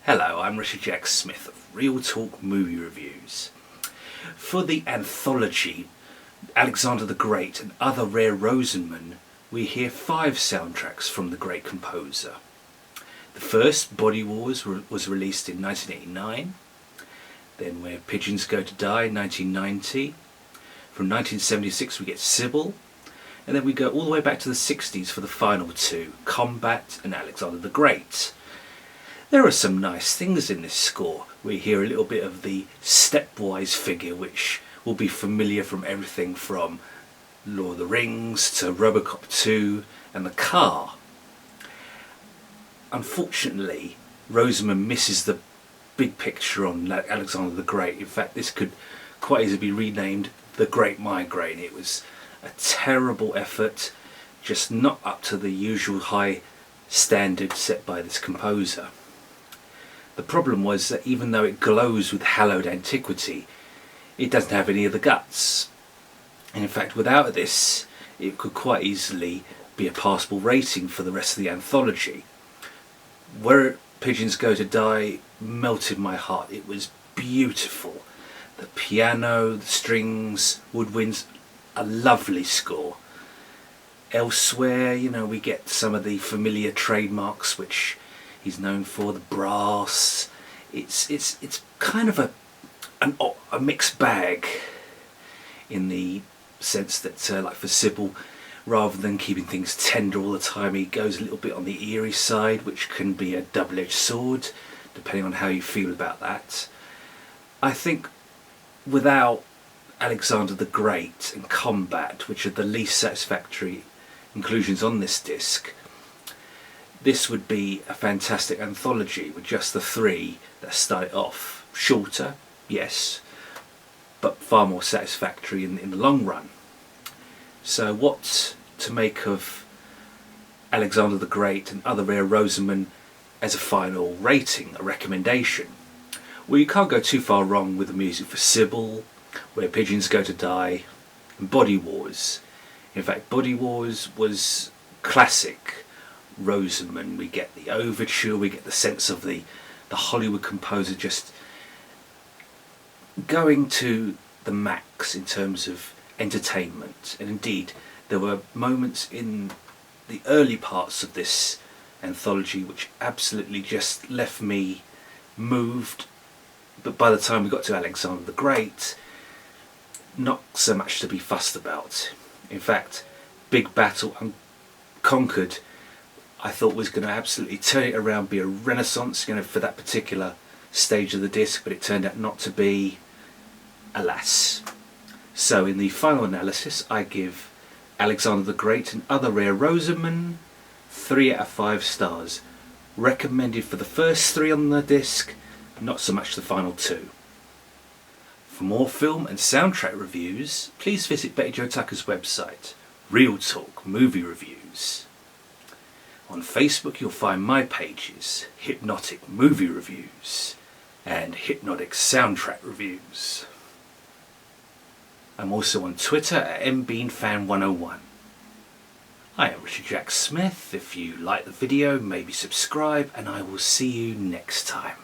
Hello, I'm Richard Jack Smith of Real Talk Movie Reviews. For the anthology Alexander the Great and Other Rare Rosenman, we hear 5 soundtracks from the great composer. The first, Body Wars, was released in 1989. Then Where Pigeons Go to Die, 1990. From 1976 we get Sybil. And then we go all the way back to the 60s for the final 2, Combat and Alexander the Great. There are some nice things in this score. We hear a little bit of the stepwise figure, which will be familiar from everything from Lord of the Rings to Robocop 2 and the car. Unfortunately, Rosenman misses the big picture on Alexander the Great. In fact, this could quite easily be renamed The Great Migraine. It was a terrible effort, just not up to the usual high standard set by this composer. The problem was that even though it glows with hallowed antiquity, it doesn't have any of the guts. And in fact, without this, it could quite easily be a passable rating for the rest of the anthology. Where Pigeons Go to Die melted my heart. It was beautiful. The piano, the strings, woodwinds, a lovely score. Elsewhere, we get some of the familiar trademarks which he's known for, the brass. It's kind of a mixed bag, in the sense that like for Sybil, rather than keeping things tender all the time, he goes a little bit on the eerie side, which can be a double-edged sword depending on how you feel about that. I think without Alexander the Great and Combat, which are the least satisfactory inclusions on this disc, this would be a fantastic anthology with just the 3 that start off. Shorter, yes, but far more satisfactory in the long run. So what to make of Alexander the Great and Other Rare Rosenman as a final rating, a recommendation? Well, you can't go too far wrong with the music for Sybil, Where Pigeons Go to Die, and Body Wars. In fact, Body Wars was classic Rosenman. We get the overture, we get the sense of the Hollywood composer just going to the max in terms of entertainment. And indeed, there were moments in the early parts of this anthology which absolutely just left me moved, but by the time we got to Alexander the Great, not so much to be fussed about. In fact, Big Battle Unconquered, I thought was going to absolutely turn it around, be a renaissance, for that particular stage of the disc, but it turned out not to be, alas. So in the final analysis, I give Alexander the Great and Other Rare Rosenman 3 out of 5 stars. Recommended for the first 3 on the disc, not so much the final 2. For more film and soundtrack reviews, please visit Betty Jo Tucker's website, Real Talk Movie Reviews. On Facebook you'll find my pages, Hip-Notic Movie Reviews and Hip-Notic Soundtrack Reviews. I'm also on Twitter at mbeanfan101. I am Richard Jack Smith. If you like the video, maybe subscribe, and I will see you next time.